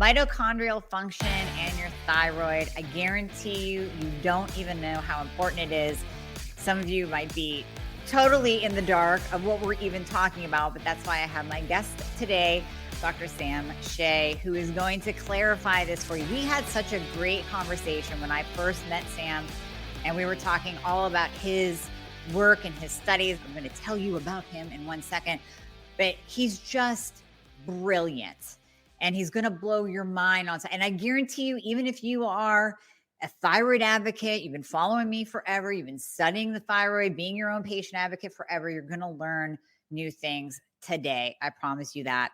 Mitochondrial function and your thyroid. I guarantee you, you don't even know how important it is. Some of you might be totally in the dark of what we're even talking about, but that's why I have my guest today, Dr. Sam Shay, who is going to clarify this for you. We had such a great conversation when I first met Sam, and we were talking all about his work and his studies. I'm going to tell you about him in 1 second, but he's just brilliant. And he's going to blow your mind on. And I guarantee you, even if you are a thyroid advocate, you've been following me forever, you've been studying the thyroid, being your own patient advocate forever, you're going to learn new things today. I promise you that.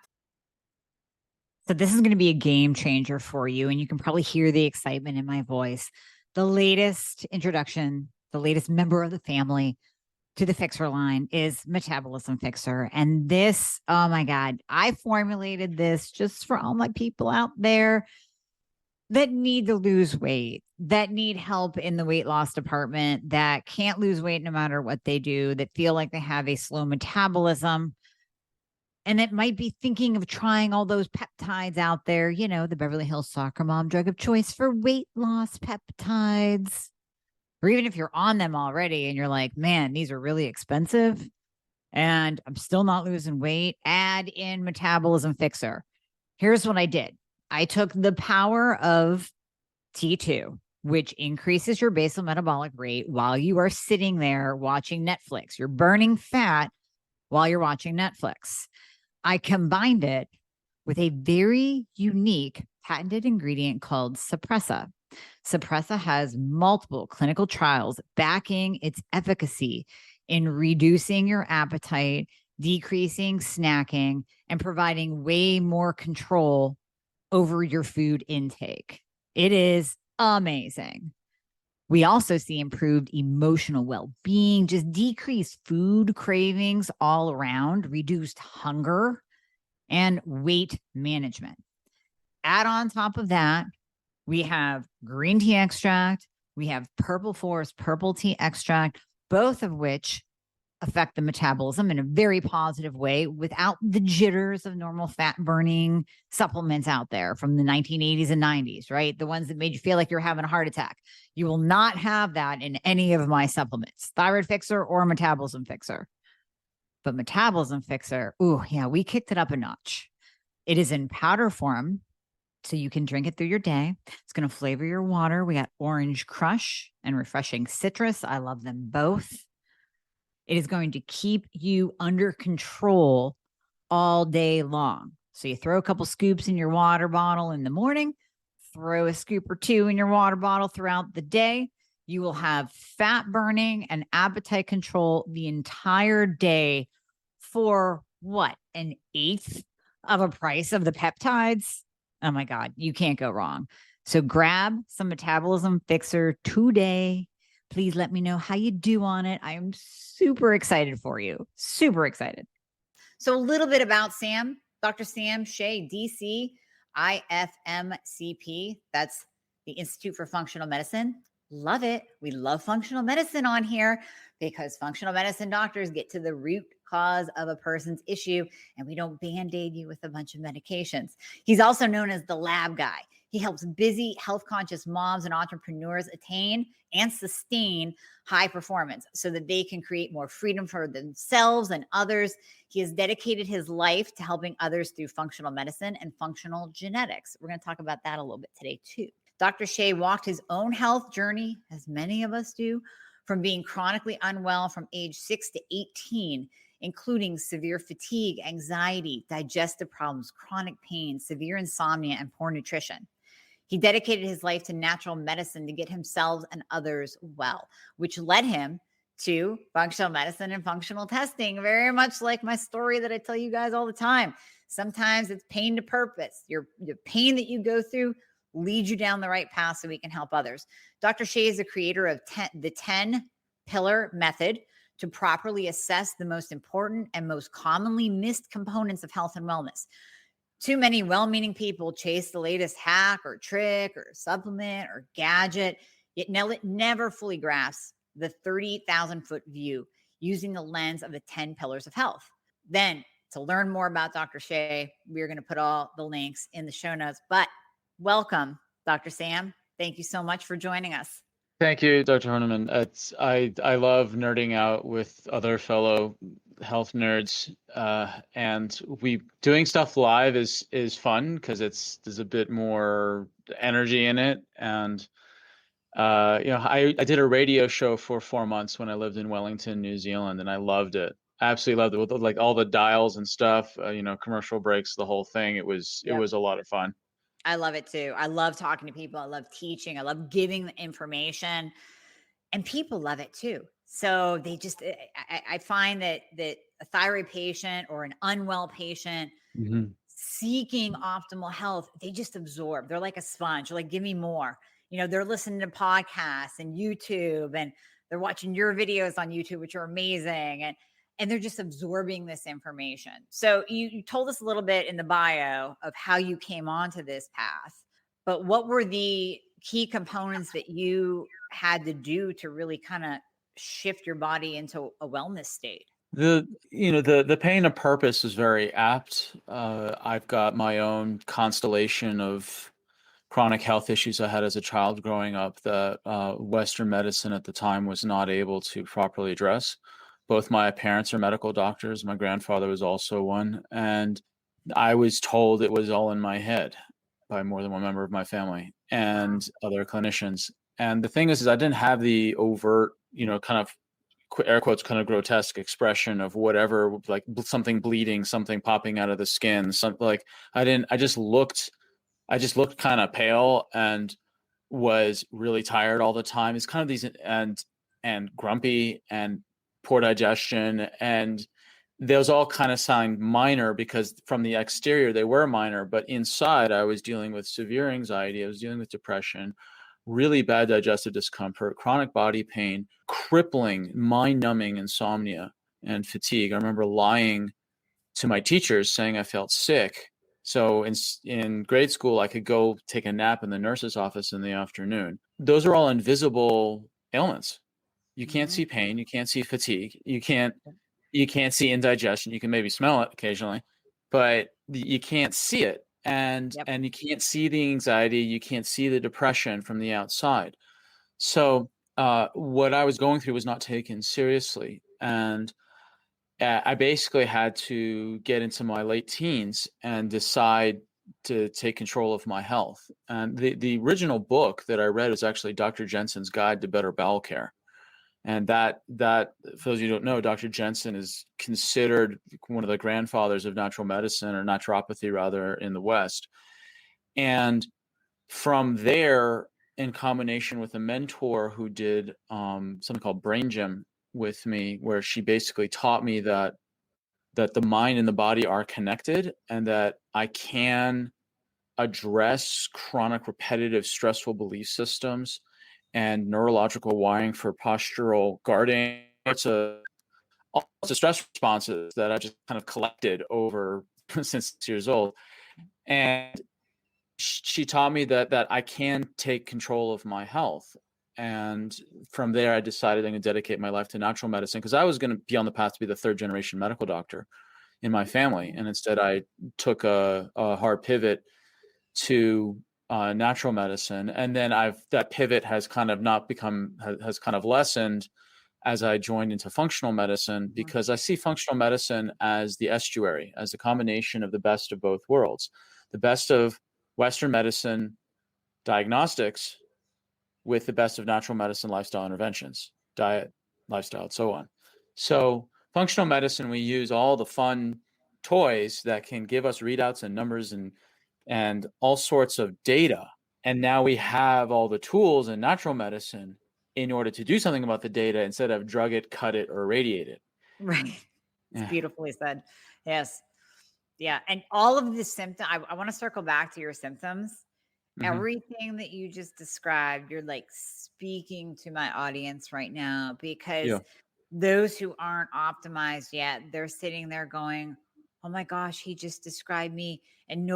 So this is going to be a game changer for you. And you can probably hear the excitement in my voice. The latest introduction, the latest member of the family to the Fixer line is Metabolism Fixer. And this, oh my God, I formulated this just for all my people out there that need to lose weight, that need help in the weight loss department, that can't lose weight no matter what they do, that feel like they have a slow metabolism, and that might be thinking of trying all those peptides out there, you know, the Beverly Hills soccer mom drug of choice for weight loss peptides. Or even if you're on them already and you're like, man, these are really expensive and I'm still not losing weight, add in Metabolism Fixer. Here's what I did. I took the power of T2, which increases your basal metabolic rate while you are sitting there watching Netflix. You're burning fat while you're watching Netflix. I combined it with a very unique patented ingredient called Suppressa. Suppressa has multiple clinical trials backing its efficacy in reducing your appetite, decreasing snacking, and providing way more control over your food intake. It is amazing. We also see improved emotional well-being, just decreased food cravings all around, reduced hunger, and weight management. Add on top of that, we have green tea extract. We have purple forest purple tea extract, both of which affect the metabolism in a very positive way without the jitters of normal fat burning supplements out there from the 1980s and 90s, right? The ones that made you feel like you're having a heart attack. You will not have that in any of my supplements, Thyroid Fixer or Metabolism Fixer. But Metabolism Fixer, ooh, yeah, we kicked it up a notch. It is in powder form, so you can drink it through your day. It's going to flavor your water. We got orange crush and refreshing citrus. I love them both. It is going to keep you under control all day long. So you throw a couple scoops in your water bottle in the morning, throw a scoop or two in your water bottle throughout the day. You will have fat burning and appetite control the entire day for what? An eighth of a price of the peptides? Oh my God, you can't go wrong. So grab some Metabolism Fixer today. Please let me know how you do on it. I am super excited for you. Super excited. So a little bit about Sam, Dr. Sam Shay, DC, IFMCP. That's the Institute for Functional Medicine. Love it. We love functional medicine on here because functional medicine doctors get to the root cause of a person's issue, and we don't band-aid you with a bunch of medications. He's also known as the lab guy. He helps busy, health-conscious moms and entrepreneurs attain and sustain high performance so that they can create more freedom for themselves and others. He has dedicated his life to helping others through functional medicine and functional genetics. We're going to talk about that a little bit today too. Dr. Shay walked his own health journey, as many of us do, from being chronically unwell from age 6 to 18, including severe fatigue, anxiety, digestive problems, chronic pain, severe insomnia, and poor nutrition. He dedicated his life to natural medicine to get himself and others well, which led him to functional medicine and functional testing, very much like my story that I tell you guys all the time. Sometimes it's pain to purpose. The pain that you go through leads you down the right path so we can help others. Dr. Shay is the creator of the 10-pillar method to properly assess the most important and most commonly missed components of health and wellness. Too many well-meaning people chase the latest hack or trick or supplement or gadget, yet never fully grasps the 38,000-foot view using the lens of the 10 pillars of health. Then, to learn more about Dr. Shay, we're going to put all the links in the show notes. But Welcome, Dr. Sam. Thank you so much for joining us. Thank you, Dr. Horniman. I love nerding out with other fellow health nerds, and we doing stuff live is fun because there's a bit more energy in it. And I did a radio show for 4 months when I lived in Wellington, New Zealand, and I loved it. Absolutely loved it with like all the dials and stuff. Commercial breaks, the whole thing. It Yep. was a lot of fun. I love it too. I love talking to people. I love teaching. I love giving the information, and people love it too. So they just, I find that a thyroid patient or an unwell patient Hmm. seeking optimal health, they just absorb. They're like a sponge. They're like, give me more. They're listening to podcasts and YouTube, and they're watching your videos on YouTube, which are amazing. And they're just absorbing this information. So you told us a little bit in the bio of how you came onto this path, but what were the key components that you had to do to really kind of shift your body into a wellness state? The pain of purpose is very apt. I've got my own constellation of chronic health issues I had as a child growing up that Western medicine at the time was not able to properly address. Both my parents are medical doctors. My grandfather was also one, and I was told it was all in my head by more than one member of my family Wow. and other clinicians. And the thing is I didn't have the overt, kind of air quotes kind of grotesque expression of whatever, like something bleeding, something popping out of the skin, something like I didn't. I just looked kind of pale and was really tired all the time. It's kind of these and grumpy and poor digestion, and those all kind of sound minor because from the exterior they were minor, but inside I was dealing with severe anxiety. I was dealing with depression, really bad digestive discomfort, chronic body pain, crippling, mind-numbing insomnia and fatigue. I remember lying to my teachers saying I felt sick. So in grade school, I could go take a nap in the nurse's office in the afternoon. Those are all invisible ailments. You can't Mhm. see pain, you can't see fatigue, you can't see indigestion. You can maybe smell it occasionally, but you can't see it. And Yep. and you can't see the anxiety, you can't see the depression from the outside. So what I was going through was not taken seriously, and I basically had to get into my late teens and decide to take control of my health. And the original book that I read was actually Dr. Jensen's Guide to Better Bowel Care. And that for those of you who don't know, Dr. Jensen is considered one of the grandfathers of natural medicine, or naturopathy rather, in the West. And from there, in combination with a mentor who did something called Brain Gym with me, where she basically taught me that the mind and the body are connected, and that I can address chronic, repetitive, stressful belief systems and neurological wiring for postural guarding. All sorts of stress responses that I just kind of collected over since 6 years old. And she taught me that I can take control of my health. And from there, I decided I'm going to dedicate my life to natural medicine because I was going to be on the path to be the third generation medical doctor in my family. And instead, I took a hard pivot to natural medicine. And then that pivot has kind of not become, has kind of lessened as I joined into functional medicine, Mhm. because I see functional medicine as the estuary, as a combination of the best of both worlds, the best of Western medicine diagnostics with the best of natural medicine lifestyle interventions, diet, lifestyle, and so on. So functional medicine, we use all the fun toys that can give us readouts and numbers and all sorts of data. And now we have all the tools in natural medicine in order to do something about the data instead of drug it, cut it, or radiate it. Right. It's Yeah. beautifully said. Yes. Yeah. And all of the symptoms, I want to circle back to your symptoms. Hmm. Everything that you just described, you're like speaking to my audience right now, because Yeah. those who aren't optimized yet, they're sitting there going, "Oh my gosh, he just described me." And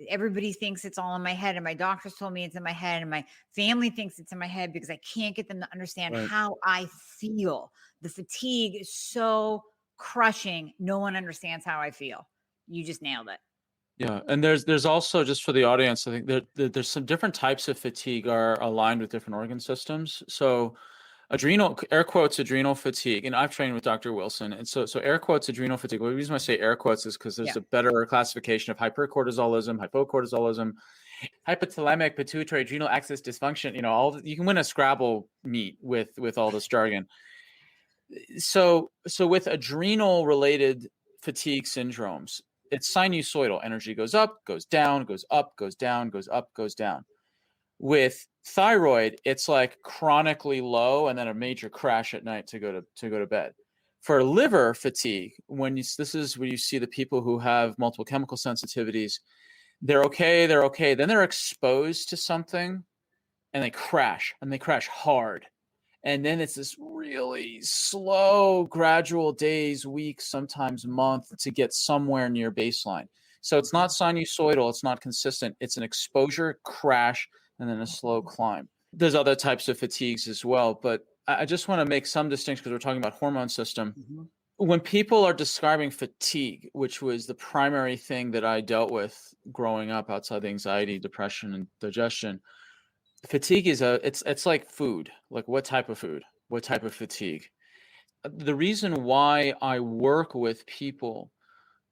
everybody thinks it's all in my head. And my doctors told me it's in my head. And my family thinks it's in my head because I can't get them to understand Right. how I feel. The fatigue is so crushing. No one understands how I feel. You just nailed it. Yeah, and there's also, just for the audience, I think there's some different types of fatigue are aligned with different organ systems. So adrenal, air quotes, adrenal fatigue, and I've trained with Dr. Wilson, and so air quotes adrenal fatigue. Well, the reason I say air quotes is because there's Yeah. a better classification of hypercortisolism, hypocortisolism, hypothalamic pituitary adrenal axis dysfunction. You can win a Scrabble meet with all this jargon. So with adrenal related fatigue syndromes, it's sinusoidal. Energy goes up, goes down, goes up, goes down, goes up, goes down. With thyroid, it's like chronically low and then a major crash at night to go to bed. For liver fatigue, this is where you see the people who have multiple chemical sensitivities, they're okay, then they're exposed to something and they crash hard. And then it's this really slow, gradual days, weeks, sometimes month to get somewhere near baseline. So it's not sinusoidal, it's not consistent. It's an exposure, crash, and then a slow climb. There's other types of fatigues as well, but I just want to make some distinction because we're talking about hormone system. Mm-hmm. When people are describing fatigue, which was the primary thing that I dealt with growing up outside the anxiety, depression, and digestion, fatigue is it's like food. Like, what type of food? What type of fatigue? The reason why I work with people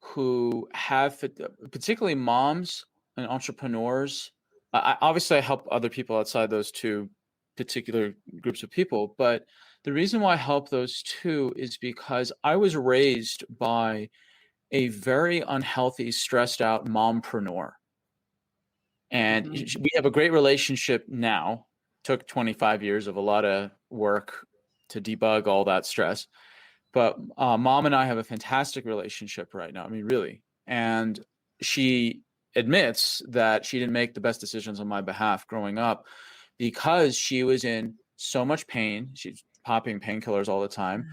who have, particularly moms and entrepreneurs, obviously I help other people outside those two particular groups of people, but the reason why I help those two is because I was raised by a very unhealthy, stressed out mompreneur. And we have a great relationship now. Took 25 years of a lot of work to debug all that stress. But mom and I have a fantastic relationship right now. I mean, really. And she admits that she didn't make the best decisions on my behalf growing up because she was in so much pain. She's popping painkillers all the time.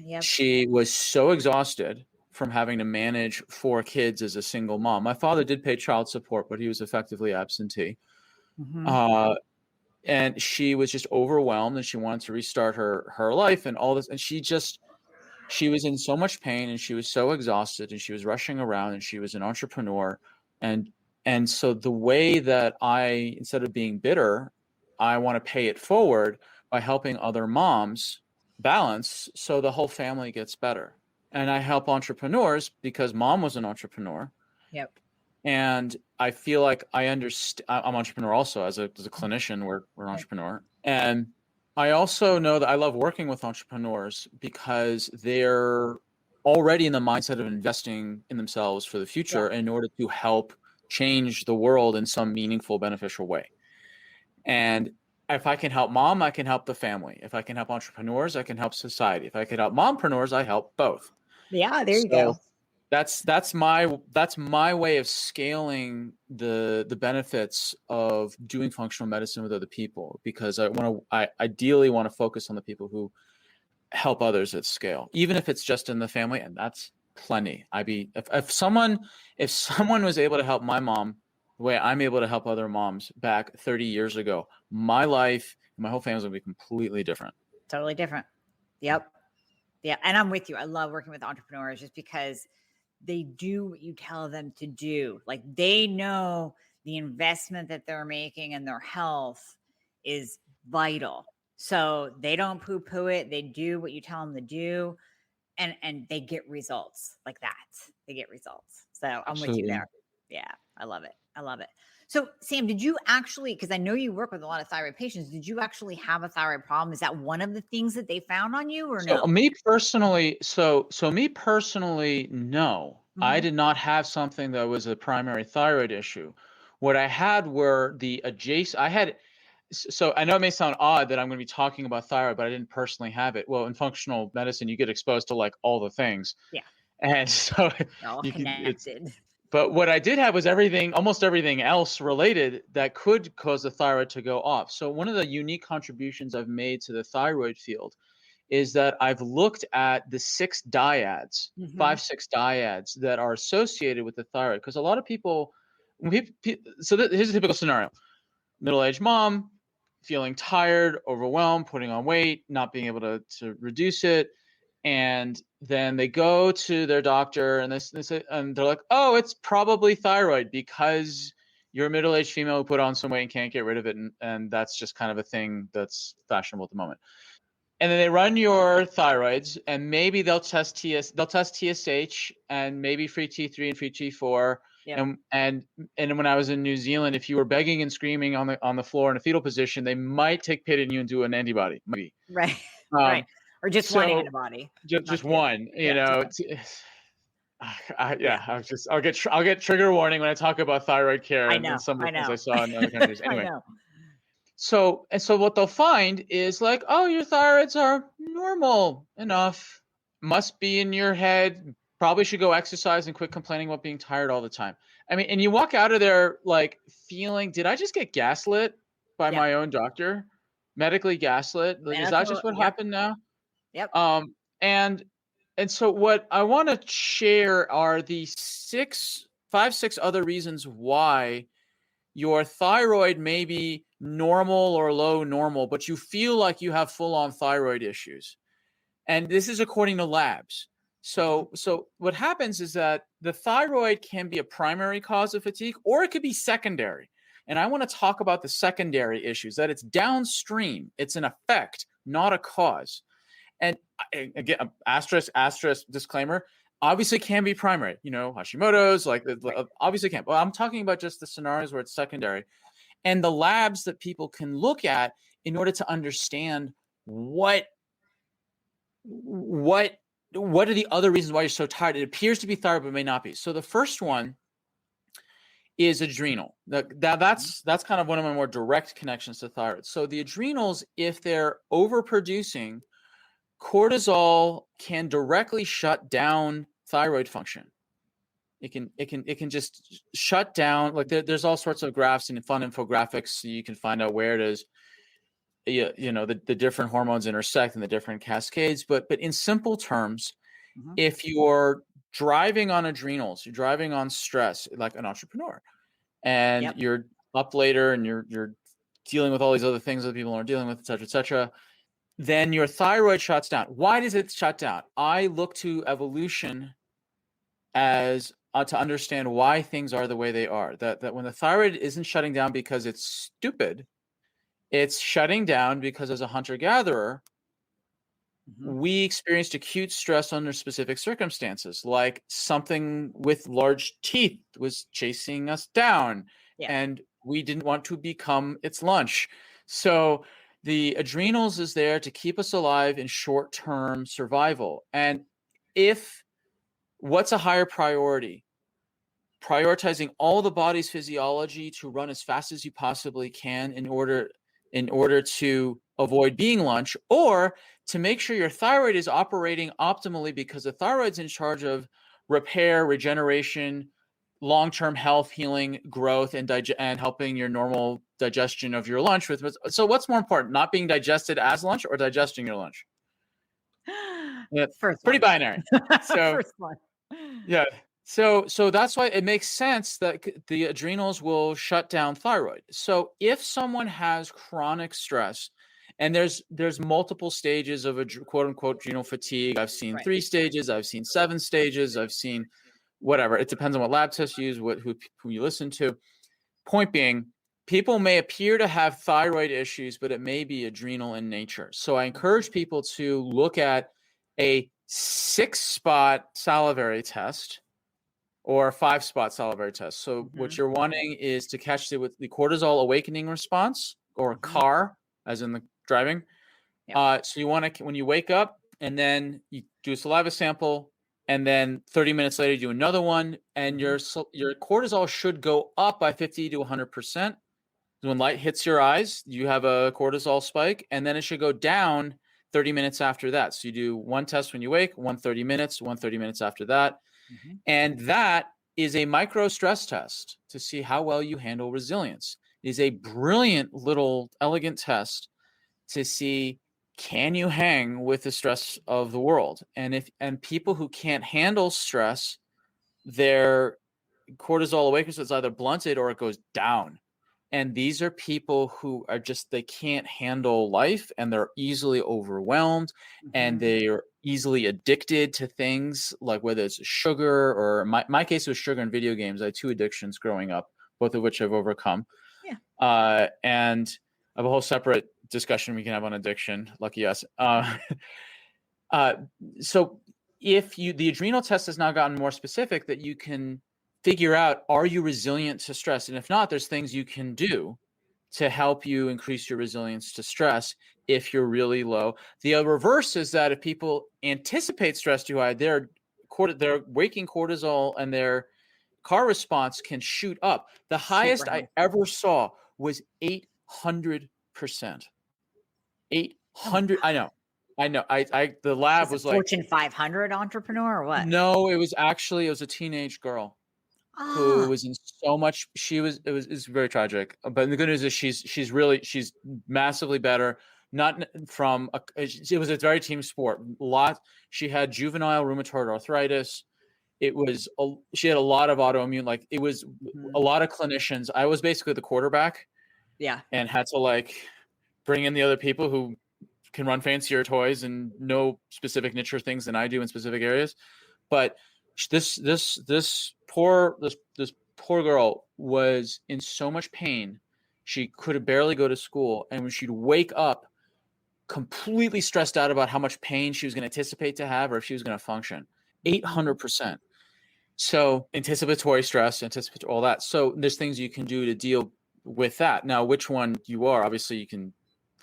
Yep. She was so exhausted from having to manage 4 kids as a single mom. My father did pay child support, but he was effectively absentee. And she was just overwhelmed, and she wanted to restart her life and all this. And she was in so much pain, and she was so exhausted, and she was rushing around, and she was an entrepreneur. And so the way that instead of being bitter, I want to pay it forward by helping other moms balance so the whole family gets better. And I help entrepreneurs because mom was an entrepreneur. Yep. And I feel like I understand. I'm an entrepreneur also as a clinician. We're entrepreneur. And I also know that I love working with entrepreneurs because they're already in the mindset of investing in themselves for the future in order to help change the world in some meaningful, beneficial way. And if I can help mom, I can help the family. If I can help entrepreneurs, I can help society. If I can help mompreneurs, I help both. Yeah, there you go. That's my way of scaling the benefits of doing functional medicine with other people, because I ideally want to focus on the people who help others at scale, even if it's just in the family, and that's plenty. If someone was able to help my mom the way I'm able to help other moms back 30 years ago, my life, my whole family would be completely different. Totally different. Yep. Yeah. And I'm with you. I love working with entrepreneurs just because they do what you tell them to do. Like, they know the investment that they're making in their health is vital. So they don't poo-poo it. They do what you tell them to do. And they get results like that. They get results. So I'm Absolutely. with you there. Yeah. I love it. I love it. So Sam, did you actually, because I know you work with a lot of thyroid patients, did you actually have a thyroid problem? Is that one of the things that they found on you, or no? So me personally, no. I did not have something that was a primary thyroid issue. What I had were the adjacent, so I know it may sound odd that I'm going to be talking about thyroid, but I didn't personally have it. Well, in functional medicine, you get exposed to like all the things. Yeah. And so all connected. But what I did have was almost everything else related that could cause the thyroid to go off. So one of the unique contributions I've made to the thyroid field is that I've looked at the 6 dyads, 5-6 dyads that are associated with the thyroid. Because a lot of people, here's a typical scenario. Middle-aged mom, feeling tired, overwhelmed, putting on weight, not being able to reduce it. And then they go to their doctor and they say, and they're like, oh, it's probably thyroid because you're a middle-aged female who put on some weight and can't get rid of it. And that's just kind of a thing that's fashionable at the moment. And then they run your thyroids, and maybe they'll test TSH and maybe free T3 and free T4. Yep. And when I was in New Zealand, if you were begging and screaming on the floor in a fetal position, they might take pity in you and do an antibody. Maybe. Right. Right. Or just one antibody. Just one, you know. Yeah. I'll get trigger warning when I talk about thyroid care I and know. some of the I things know. I saw in other countries. I Anyway, know. so what they'll find is like, oh, your thyroids are normal enough, must be in your head, probably should go exercise and quit complaining about being tired all the time. I mean, and you walk out of there like feeling, did I just get gaslit by Yep. my own doctor? Medically gaslit? Like, is that just what Yep. happened now? Yep. And so what I want to share are the 5, 6 other reasons why your thyroid may be normal or low normal, but you feel like you have full-on thyroid issues. And this is according to labs. So what happens is that the thyroid can be a primary cause of fatigue, or it could be secondary. And I want to talk about the secondary issues, that it's downstream. It's an effect, not a cause. And again, asterisk disclaimer, obviously can be primary, you know, Hashimoto's, like obviously can. But I'm talking about just the scenarios where it's secondary, and the labs that people can look at in order to understand what are the other reasons why you're so tired. It appears to be thyroid, but may not be. So the first one is adrenal. That's kind of one of my more direct connections to thyroid. So the adrenals, if they're overproducing, cortisol can directly shut down thyroid function. It can just shut down. Like there's all sorts of graphs and fun infographics, so you can find out where it is. You know, the different hormones intersect and the different cascades. But in simple terms, if you're driving on adrenals, you're driving on stress, like an entrepreneur, and you're up later and you're dealing with all these other things that people aren't dealing with, et cetera, then your thyroid shuts down. Why does it shut down? I look to evolution as to understand why things are the way they are. That when the thyroid isn't shutting down because it's stupid, it's shutting down because as a hunter-gatherer, we experienced acute stress under specific circumstances, like something with large teeth was chasing us down, and we didn't want to become its lunch. So the adrenals is there to keep us alive in short-term survival. And what's a higher priority? Prioritizing all the body's physiology to run as fast as you possibly can in order to avoid being lunch, or to make sure your thyroid is operating optimally, because the thyroid's in charge of repair, regeneration, long-term health, healing, growth, and helping your normal digestion of your lunch. So what's more important, not being digested as lunch or digesting your lunch? First pretty one. binary. So First one. Yeah. So that's why it makes sense that the adrenals will shut down thyroid. So if someone has chronic stress, and there's multiple stages of a quote unquote adrenal fatigue. I've seen 3 stages. I've seen 7 stages. I've seen whatever. It depends on what lab test you use, who you listen to. Point being, people may appear to have thyroid issues, but it may be adrenal in nature. So I encourage people to look at a 6-spot salivary test or a 5-spot salivary test. So what you're wanting is to catch the cortisol awakening response, or CAR, as in the driving. So you want to, when you wake up, and then you do a saliva sample, and then 30 minutes later you do another one, and your cortisol should go up by 50 to 100%. When light hits your eyes, you have a cortisol spike, and then it should go down 30 minutes after that. So you do one test when you wake, 30 minutes after that. And that is a micro stress test to see how well you handle resilience. It is a brilliant little elegant test to see, can you hang with the stress of the world? And people who can't handle stress, their cortisol awakens, it's either blunted or it goes down. And these are people who are just, they can't handle life, and they're easily overwhelmed, and Mhm. they're easily addicted to things, like whether it's sugar, or my case was sugar and video games. I had two addictions growing up, both of which I've overcome. Yeah. And I have a whole separate discussion we can have on addiction. Lucky us. Uh, so if the adrenal test has now gotten more specific, that you can figure out, are you resilient to stress? And if not, there's things you can do to help you increase your resilience to stress if you're really low. The reverse is that if people anticipate stress too high, their waking cortisol and their car response can shoot up. The Super highest I high. ever saw was 800%. Oh my 800. god. I know. The lab She's a was like, Fortune 500 entrepreneur or what? no, it was a teenage girl who Ah, was in so much. It's very tragic. But the good news is she's massively better. Not from it was a very team sport. She had juvenile rheumatoid arthritis. She had a lot of autoimmune, like it was a mhm. lot of clinicians. I was basically the quarterback Yeah. and had to like bring in the other people who can run fancier toys and know specific niche things than I do in specific areas. But this poor girl was in so much pain. She could barely go to school, and when she'd wake up completely stressed out about how much pain she was going to anticipate to have, or if she was going to function. Mhm. 800%. So anticipatory stress, anticipatory, all that. So there's things you can do to deal with that. Now, which one you are, obviously you can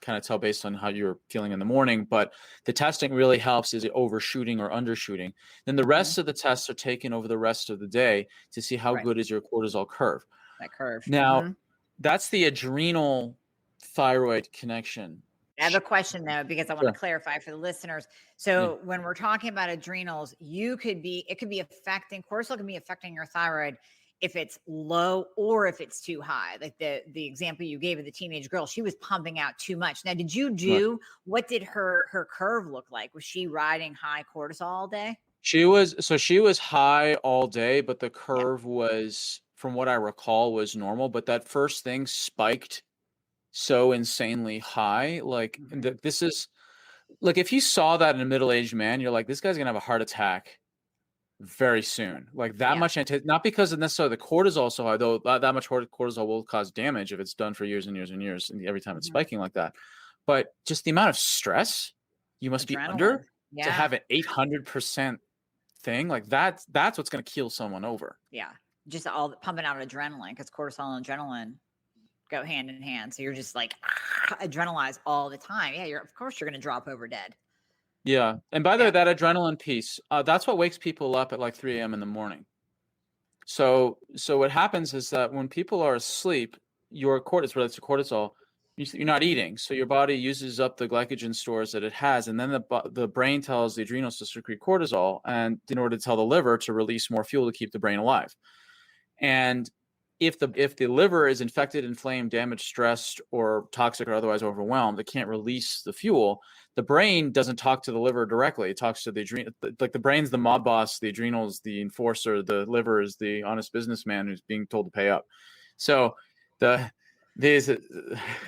kind of tell based on how you're feeling in the morning, but the testing really helps. Is it overshooting or undershooting? Then the Mhm. rest of the tests are taken over the rest of the day to see how Right. good is your cortisol curve. That curve. Now, Mhm. that's the adrenal thyroid connection. I have a question though, because I want to Sure. clarify for the listeners. Yeah. So when we're talking about adrenals, it could be affecting cortisol can be affecting your thyroid if it's low or if it's too high. Like the example you gave of the teenage girl, she was pumping out too much. Now, did you Right. do what did her curve look like? Was she riding high cortisol all day? She was high all day, but the Yeah. curve was, from what I recall, was normal. But that first thing spiked so insanely high. Like Mhm. this is like, if you saw that in a middle-aged man, you're like, this guy's gonna have a heart attack very soon. Like that Yeah. much, not because of necessarily the cortisol so high, though that much cortisol will cause damage if it's done for years and years and years, and every time it's Mhm. spiking like that. But just the amount of stress you must be Adrenaline. under to Yeah. have an 800% thing, like that's what's going to kill someone over. Yeah. Just all pumping out adrenaline because cortisol and adrenaline go hand in hand. So you're just like adrenalize all the time. Yeah, of course you're going to drop over dead. Yeah. And by the way, Yeah. that adrenaline piece, that's what wakes people up at like 3 a.m. in the morning. So what happens is that when people are asleep, your cortisol, related to cortisol, you're not Mhm. eating, so your body uses up the glycogen stores that it has, and then the brain tells the adrenals to secrete cortisol, and in order to tell the liver to release more fuel to keep the brain alive. And if the liver is infected, inflamed, damaged, stressed, or toxic, or otherwise overwhelmed, it can't release the fuel. The brain doesn't talk to the liver directly. It talks to the adrenal. Like the brain's the mob boss, the adrenals the enforcer, the liver is the honest businessman who's being told to pay up. So these I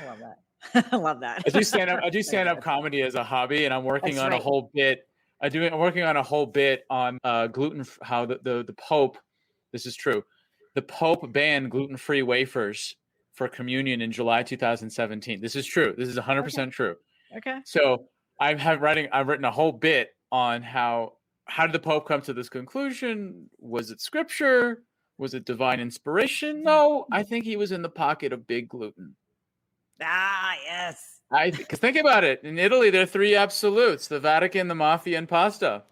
love that. I love that. I do stand up. I do So stand up good. comedy as a hobby, and I'm working That's on a right. whole bit. I'm working on a whole bit on gluten. How the Pope. This is true. The Pope banned gluten-free wafers for communion in July 2017. This is true. This is Okay. 100% true. Okay. So I've written a whole bit on how did the Pope come to this conclusion? Was it scripture? Was it divine inspiration? No, I think he was in the pocket of big gluten. Ah, yes. Because think about it. In Italy, there are three absolutes: the Vatican, the mafia, and pasta.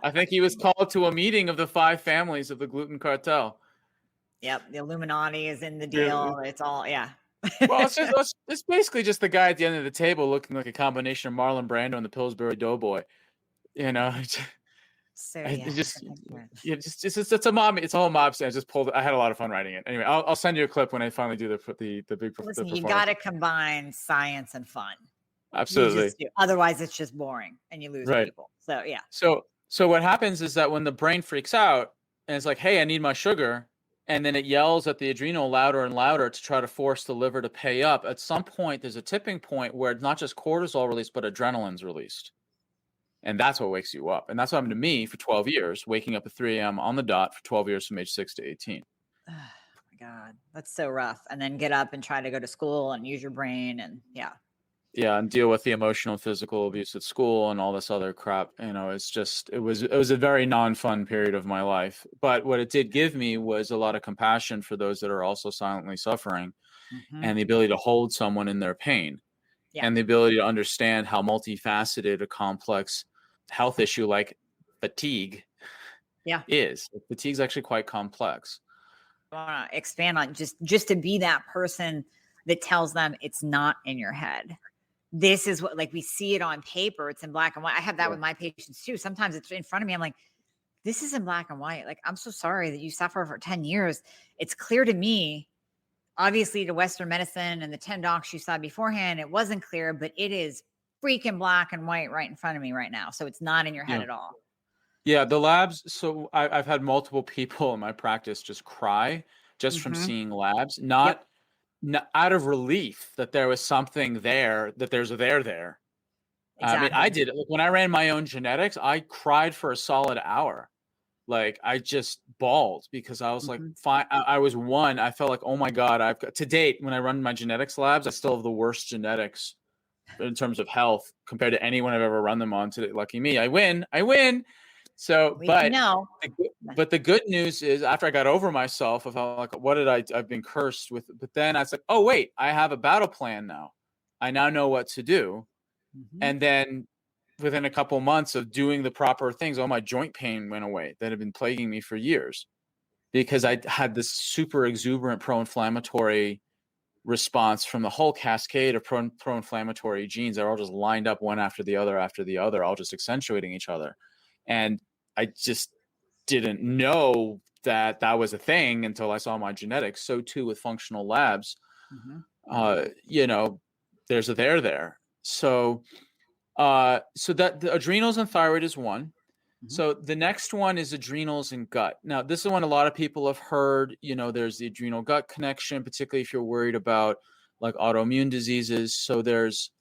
I think he was called to a meeting of the five families of the gluten cartel. Yep. The Illuminati is in the Yeah. deal. It's all, yeah. Well, it's basically just the guy at the end of the table looking like a combination of Marlon Brando and the Pillsbury Doughboy. You know, So, it's yeah. just, That's right. it's a mob. It's a whole mob. I just pulled. I had a lot of fun writing it. Anyway, I'll send you a clip when I finally do the big the Listen, you got performance. to combine science and fun. You Absolutely. just do. Otherwise, it's just boring and you lose Right. people. So, yeah. So what happens is that when the brain freaks out and it's like, hey, I need my sugar, and then it yells at the adrenal louder and louder to try to force the liver to pay up. At some point, there's a tipping point where it's not just cortisol released, but adrenaline's released. And that's what wakes you up. And that's what happened to me for 12 years, waking up at 3 a.m. on the dot for 12 years from age 6 to 18. Oh my God, that's so rough. And then get up and try to go to school and use your brain. And yeah. Yeah, and deal with the emotional and physical abuse at school and all this other crap. It's just it was a very non-fun period of my life. But what it did give me was a lot of compassion for those that are also silently suffering, and the ability to hold someone in their pain, and the ability to understand how multifaceted a complex health issue like fatigue is. Fatigue's actually quite complex. I want to expand on just to be that person that tells them it's not in your head. This is what, like, we see it on paper. It's in black and white. I have that with my patients too. Sometimes it's in front of me. I'm like, this is in black and white. Like, I'm so sorry that you suffer for 10 years. It's clear to me, obviously, to Western medicine and the 10 docs you saw beforehand, it wasn't clear, but it is freaking black and white right in front of me right now. So it's not in your head at all. Yeah, the labs. So I've had multiple people in my practice just cry just from seeing labs, not out of relief that there was something there, that there's a there. Exactly. I mean, I did it. When I ran my own genetics, I cried for a solid hour. Like, I just bawled because I was like, fine. I felt like, oh my God, I've got, to date, when I run my genetics labs, I still have the worst genetics in terms of health compared to anyone I've ever run them on today. Lucky me, I win. So, but the good news is, after I got over myself, I felt like, I've been cursed with, but then I was like, oh wait, I have a battle plan now. I now know what to do. And then within a couple months of doing the proper things, all my joint pain went away that had been plaguing me for years, because I had this super exuberant pro-inflammatory response from the whole cascade of pro-inflammatory genes that are all just lined up one after the other, all just accentuating each other. And I just didn't know that that was a thing until I saw my genetics. So too with functional labs. There's a there. So that the adrenals and thyroid is one. So the next one is adrenals and gut. Now, this is one a lot of people have heard. There's the adrenal gut connection, particularly if you're worried about like autoimmune diseases. So there's,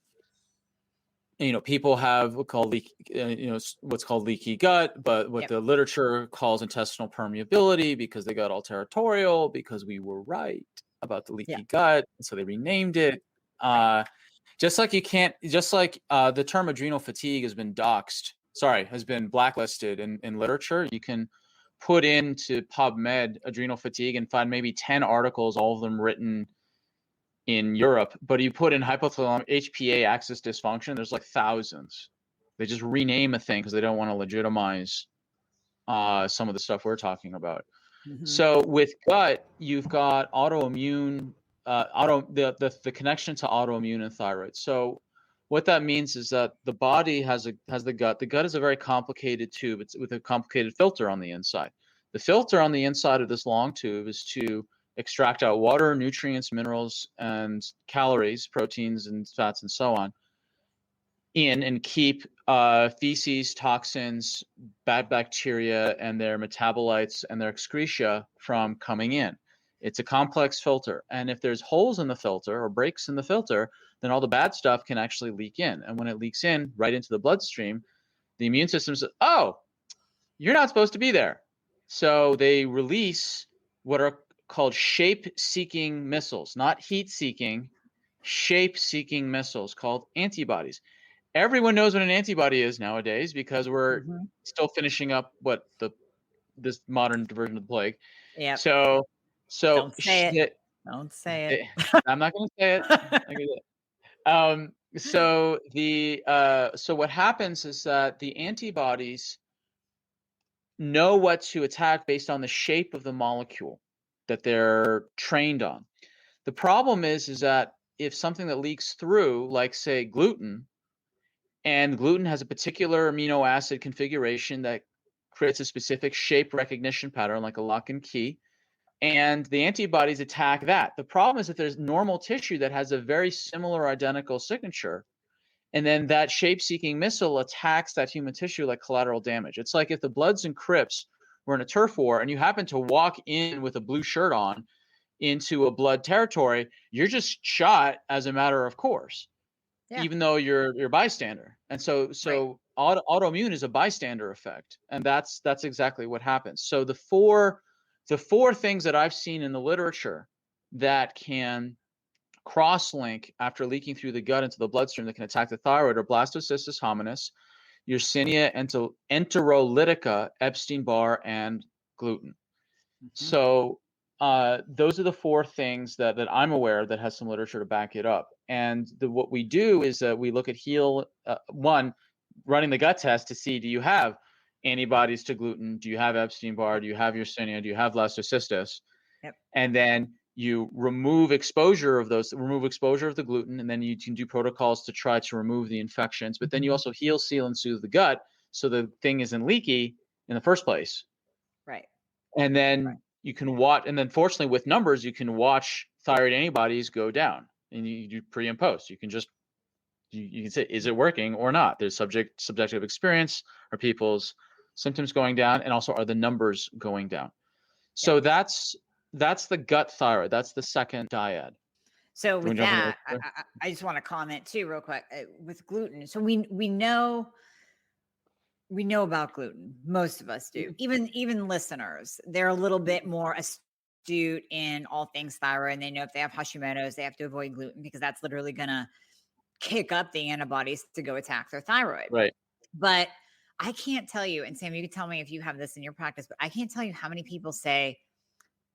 people have what's called leaky gut, but what the literature calls intestinal permeability, because they got all territorial because we were right about the leaky gut. So they renamed it. Just like the term adrenal fatigue has been blacklisted in literature. You can put into PubMed adrenal fatigue and find maybe 10 articles, all of them written in Europe. But you put in hypothalamic HPA axis dysfunction, there's like thousands. They just rename a thing because they don't want to legitimize some of the stuff we're talking about. So with gut, you've got autoimmune, the connection to autoimmune and thyroid. So what that means is that the body has the gut. The gut is a very complicated tube. It's with a complicated filter on the inside. The filter on the inside of this long tube is to extract out water, nutrients, minerals, and calories, proteins and fats, and so on, in, and keep feces, toxins, bad bacteria, and their metabolites and their excretia from coming in. It's a complex filter. And if there's holes in the filter or breaks in the filter, then all the bad stuff can actually leak in. And when it leaks in right into the bloodstream, the immune system says, oh, you're not supposed to be there. So they release what are called shape-seeking missiles, not heat-seeking, shape-seeking missiles called antibodies. Everyone knows what an antibody is nowadays because we're still finishing up this modern version of the plague. Yeah. So don't say it. Don't say it. I'm not going to say it. So what happens is that the antibodies know what to attack based on the shape of the molecule that they're trained on. The problem is that if something that leaks through, like say gluten, and gluten has a particular amino acid configuration that creates a specific shape recognition pattern, like a lock and key, and the antibodies attack that. The problem is that there's normal tissue that has a very similar identical signature, and then that shape-seeking missile attacks that human tissue like collateral damage. It's like if the Bloods and Crips we're in a turf war, and you happen to walk in with a blue shirt on into a blood territory, you're just shot as a matter of course, Yeah. even though you're a bystander. And so Right. autoimmune is a bystander effect, and that's exactly what happens. So the four things that I've seen in the literature that can cross-link after leaking through the gut into the bloodstream that can attack the thyroid are blastocystis hominis, Yersinia enterolytica, Epstein-Barr, and gluten. Mhm. So those are the four things that I'm aware of that has some literature to back it up. And what we do is that we look at one, running the gut test to see, do you have antibodies to gluten? Do you have Epstein-Barr? Do you have Yersinia? Do you have blastocystis? Yep. And then you remove exposure of the gluten, and then you can do protocols to try to remove the infections. But then you also heal, seal, and soothe the gut so the thing isn't leaky in the first place. Right. And Right. then you can watch, and then fortunately with numbers, you can watch thyroid antibodies go down, and you do pre and post. You can just you can say, is it working or not? There's subjective experience. Are people's symptoms going down, and also are the numbers going down? So Yep. that's the gut thyroid. That's the second dyad. So Do you with want to jump that, into I just want to comment too, real quick, with gluten. So we know about gluten. Most of us do. Even listeners, they're a little bit more astute in all things thyroid, and they know if they have Hashimoto's, they have to avoid gluten because that's literally gonna kick up the antibodies to go attack their thyroid. Right. But I can't tell you, and Sam, you can tell me if you have this in your practice, but I can't tell you how many people say,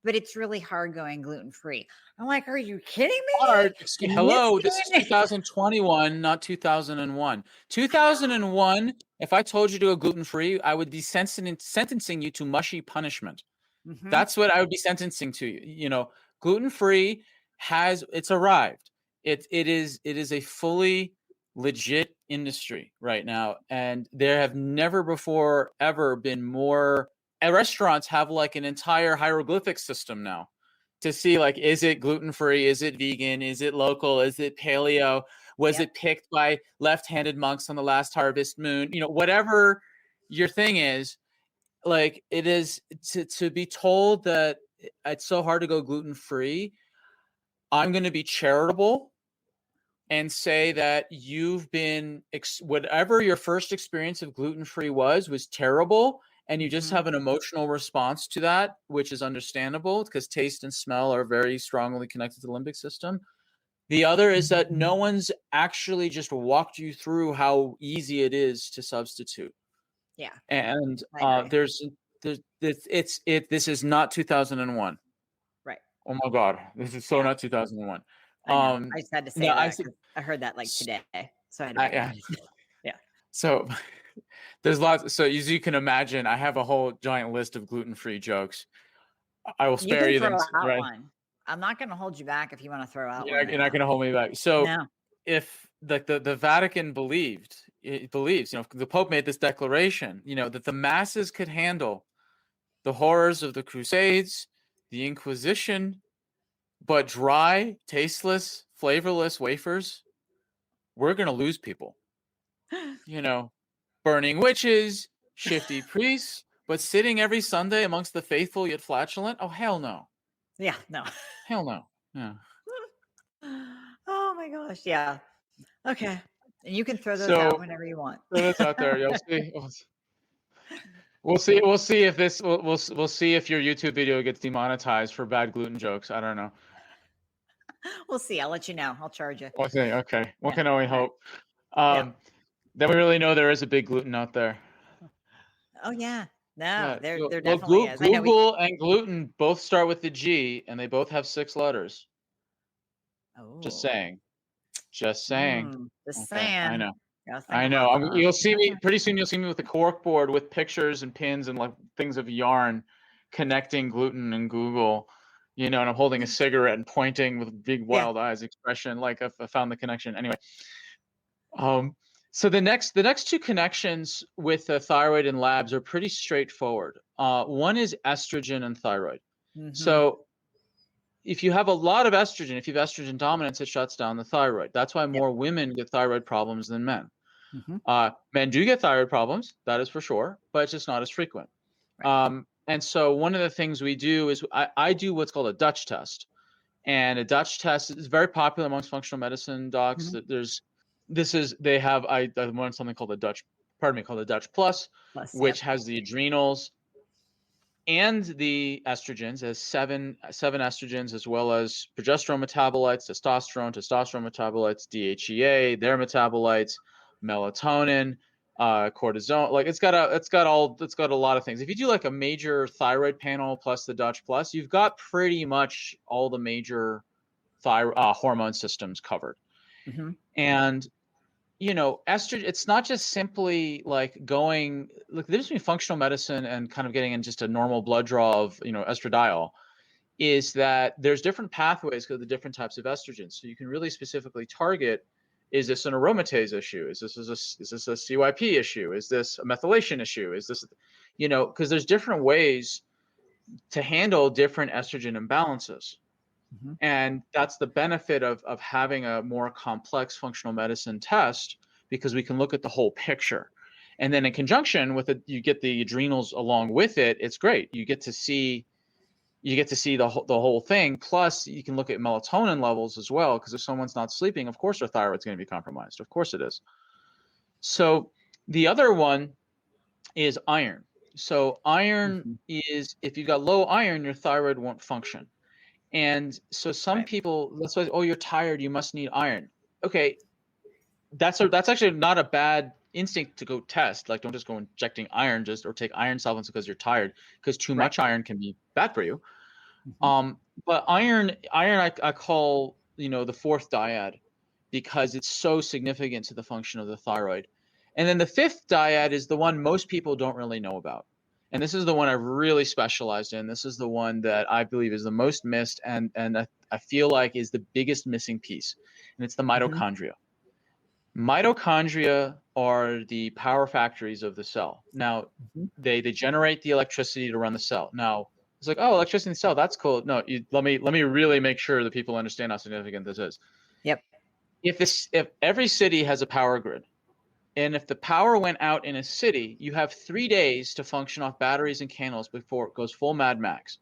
but it's really hard going gluten-free. I'm like, are you kidding me? Hard. Hello, this is 2021, not 2001. 2001, if I told you to go gluten-free, I would be sentencing you to mushy punishment. Mm-hmm. That's what I would be sentencing to you. You know, gluten-free it's arrived. It is a fully legit industry right now, and there have never before ever been more. Restaurants have like an entire hieroglyphic system now to see, like, is it gluten-free? Is it vegan? Is it local? Is it paleo? Was it picked by left-handed monks on the last harvest moon? You know, whatever your thing is, like, it is to be told that it's so hard to go gluten-free. I'm going to be charitable and say that you've been whatever your first experience of gluten-free was terrible, and you just have an emotional response to that, which is understandable because taste and smell are very strongly connected to the limbic system. The other is that no one's actually just walked you through how easy it is to substitute. Yeah. And I agree. this is not 2001. Right. Oh my God, this is so not 2001. I know. I just had to say No, that because I heard that like today. So I had to bring it up. Yeah. So there's lots. So as you can imagine, I have a whole giant list of gluten-free jokes. I will You spare can you them. throw out Right? one. I'm not going to hold you back if you want to throw out You're one not, right you're not now. going to hold me back. So No. if the Vatican believes, you know, the Pope made this declaration, you know, that the masses could handle the horrors of the Crusades, the Inquisition, but dry, tasteless, flavorless wafers, we're going to lose people. You know, burning witches, shifty priests, but sitting every Sunday amongst the faithful yet flatulent? Oh, hell no. Yeah. No. Hell no. Yeah. Oh my gosh. Yeah. Okay. And you can throw those So out whenever you want. that's out there. You'll see. We'll see. We'll see if this. We'll see if your YouTube video gets demonetized for bad gluten jokes. I don't know. We'll see. I'll let you know. I'll charge you. We'll see. Okay. One Yeah. can only All right. hope. Yeah. Then we really know there is a big gluten out there. Oh yeah. No, Yeah. there Well, definitely is. I know Google and gluten both start with the G, and they both have 6 letters. Just Oh. saying. Just saying. Just Okay. I saying. know. Gotta think I know. about that. You'll see me Okay. pretty soon. You'll see me with a cork board with pictures and pins and like things of yarn connecting gluten and Google. You know, and I'm holding a cigarette and pointing with big Yeah. wild eyes expression, like I found the connection. Anyway, so the next 2 connections with the thyroid and labs are pretty straightforward. One is estrogen and thyroid. So if you have a lot of estrogen, if you have estrogen dominance, it shuts down the thyroid. That's why more women get thyroid problems than men. Men do get thyroid problems, that is for sure, but it's just not as frequent. Right. And so one of the things we do is I do what's called a Dutch test. And a Dutch test is very popular amongst functional medicine docs. Mhm. That they have I run something called the Dutch Plus, Plus, which yep. has the adrenals and the estrogens, as seven estrogens, as well as progesterone metabolites, testosterone metabolites, DHEA, their metabolites, melatonin, cortisone. Like it's got a lot of things. If you do like a major thyroid panel plus the Dutch Plus, you've got pretty much all the major thyroid hormone systems covered. Mhm. And estrogen, it's not just simply like going, look, the difference between functional medicine and kind of getting in just a normal blood draw of, estradiol is that there's different pathways because of the different types of estrogens. So you can really specifically target, is this an aromatase issue? Is this a CYP issue? Is this a methylation issue? Is this, because there's different ways to handle different estrogen imbalances. Mhm. And that's the benefit of having a more complex functional medicine test, because we can look at the whole picture. And then in conjunction with it, you get the adrenals along with it. It's great. You get to see the whole thing. Plus, you can look at melatonin levels as well, because if someone's not sleeping, of course their thyroid's going to be compromised. Of course it is. So the other one is iron. So iron Mhm. is, if you've got low iron, your thyroid won't function. And so some Right. people, that's why, oh, you're tired, you must need iron. Okay, that's actually not a bad instinct to go test. Like, don't just go injecting iron or take iron supplements because you're tired, because too Right. much iron can be bad for you. Mhm. But iron I call, the fourth dyad, because it's so significant to the function of the thyroid. And then the fifth dyad is the one most people don't really know about. And this is the one I've really specialized in. This is the one that I believe is the most missed, and I feel like is the biggest missing piece. And it's the Mhm. mitochondria. Mitochondria are the power factories of the cell. Now, Mhm. they generate the electricity to run the cell. Now, it's like, oh, electricity in the cell, that's cool. No, let me really make sure that people understand how significant this is. Yep. If every city has a power grid, and if the power went out in a city, you have 3 days to function off batteries and candles before it goes full Mad Max.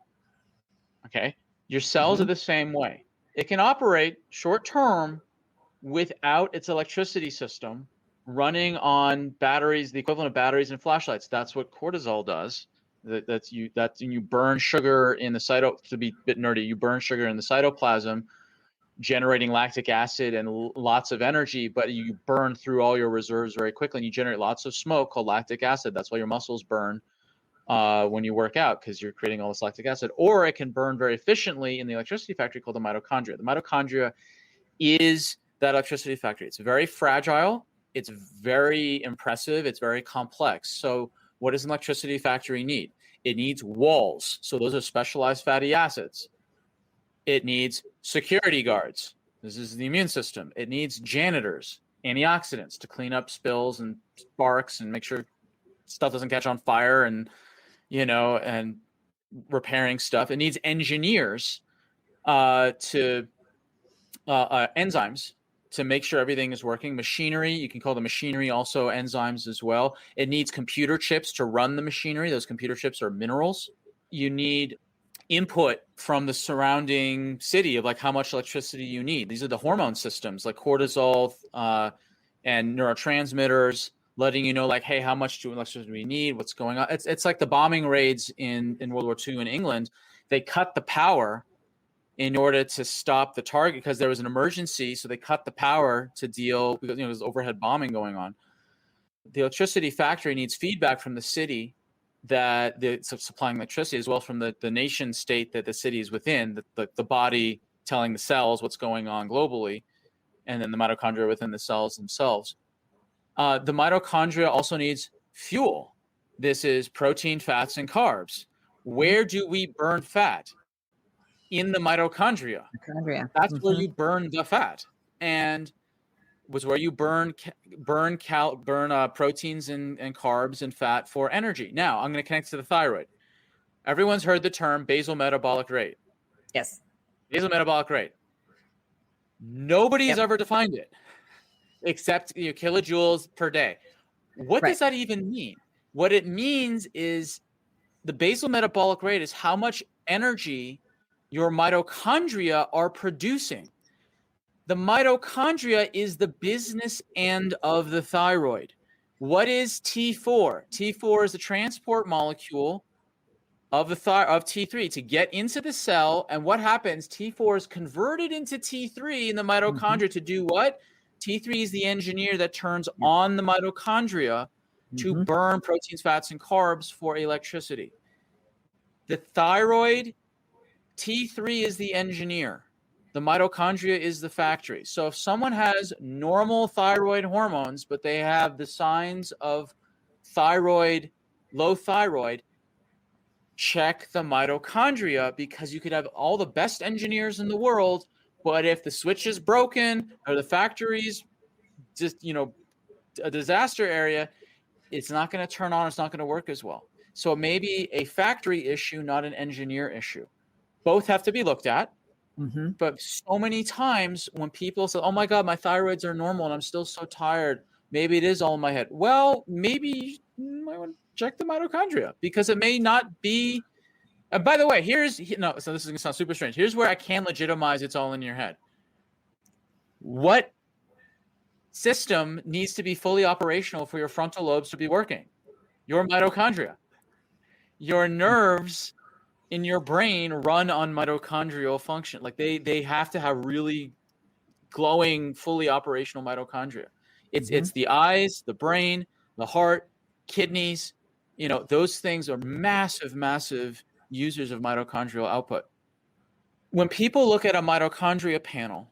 Okay? Your cells are Mhm. the same way. It can operate short term without its electricity system running on batteries, the equivalent of batteries and flashlights. That's what cortisol does. That's you burn sugar in the to be a bit nerdy, you burn sugar in the cytoplasm, generating lactic acid and lots of energy, but you burn through all your reserves very quickly, and you generate lots of smoke called lactic acid. That's why your muscles burn when you work out, because you're creating all this lactic acid. Or it can burn very efficiently in the electricity factory called the mitochondria. The mitochondria is that electricity factory. It's very fragile. It's very impressive. It's very complex. So what does an electricity factory need? It needs walls. So those are specialized fatty acids. It needs security guards. This is the immune system. It needs janitors, antioxidants to clean up spills and sparks and make sure stuff doesn't catch on fire, and repairing stuff. It needs engineers to enzymes to make sure everything is working. Machinery, you can call the machinery also enzymes as well. It needs computer chips to run the machinery. Those computer chips are minerals. You need input from the surrounding city of like how much electricity you need. These are the hormone systems like cortisol and neurotransmitters, letting you know like, hey, how much electricity do we need? What's going on? It's like the bombing raids in World War II in England. They cut the power in order to stop the target because there was an emergency. So they cut the power to deal because there's overhead bombing going on. The electricity factory needs feedback from the city that it's supplying electricity, as well as from the nation state that the city is within, the body telling the cells what's going on globally, and then the mitochondria within the cells themselves. The mitochondria also needs fuel. This is protein, fats, and carbs. Mhm. Where do we burn fat? In the mitochondria. Mitochondria. That's where Mhm. you burn the fat, and was where you burn proteins and carbs and fat for energy. Now I'm going to connect to the thyroid. Everyone's heard the term basal metabolic rate. Yes. Basal metabolic rate. Nobody's Yep. ever defined it except kilojoules per day. What Right. does that even mean? What it means is The basal metabolic rate is how much energy your mitochondria are producing. The mitochondria is the business end of the thyroid. What is T4? T4 is the transport molecule of T3 to get into the cell. And what happens? T4 is converted into T3 in the Mhm. mitochondria to do what? T3 is the engineer that turns Yep. on the mitochondria to Mhm. burn proteins, fats, and carbs for electricity. The thyroid, T3 is the engineer. The mitochondria is the factory. So if someone has normal thyroid hormones, but they have the signs of thyroid, low thyroid, check the mitochondria, because you could have all the best engineers in the world, but if the switch is broken or the factory's just, a disaster area, it's not going to turn on. It's not going to work as well. So it may be a factory issue, not an engineer issue. Both have to be looked at. Mhm. But so many times when people say, oh my God, my thyroids are normal and I'm still so tired, maybe it is all in my head. Well, maybe you might want to check the mitochondria, because it may not be. And by the way, so this is going to sound super strange. Here's where I can legitimize it's all in your head. What system needs to be fully operational for your frontal lobes to be working? Your mitochondria. Your nerves in your brain run on mitochondrial function. Like they have to have really glowing, fully operational mitochondria. It's the eyes, the brain, the heart, kidneys. Those things are massive, massive users of mitochondrial output. When people look at a mitochondria panel,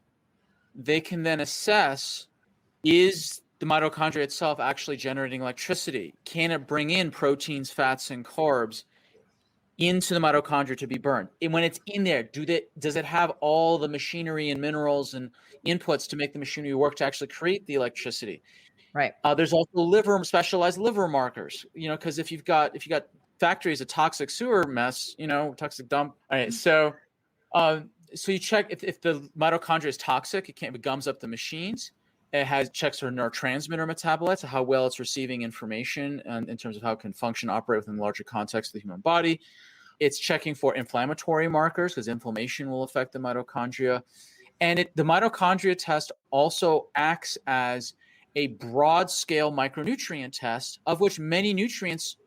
they can then assess, is the mitochondria itself actually generating electricity? Can it bring in proteins, fats, and carbs into the mitochondria to be burned? And when it's in there, does it have all the machinery and minerals and inputs to make the machinery work to actually create the electricity? Right. There's also specialized liver markers, because if you've got factories, a toxic sewer mess, toxic dump. All right. So you check if the mitochondria is toxic, it gums up the machines. It checks for neurotransmitter metabolites, how well it's receiving information, and in terms of how it can function, operate within the larger context of the human body. It's checking for inflammatory markers, because inflammation will affect the mitochondria. And the mitochondria test also acts as a broad scale micronutrient test, of which many nutrients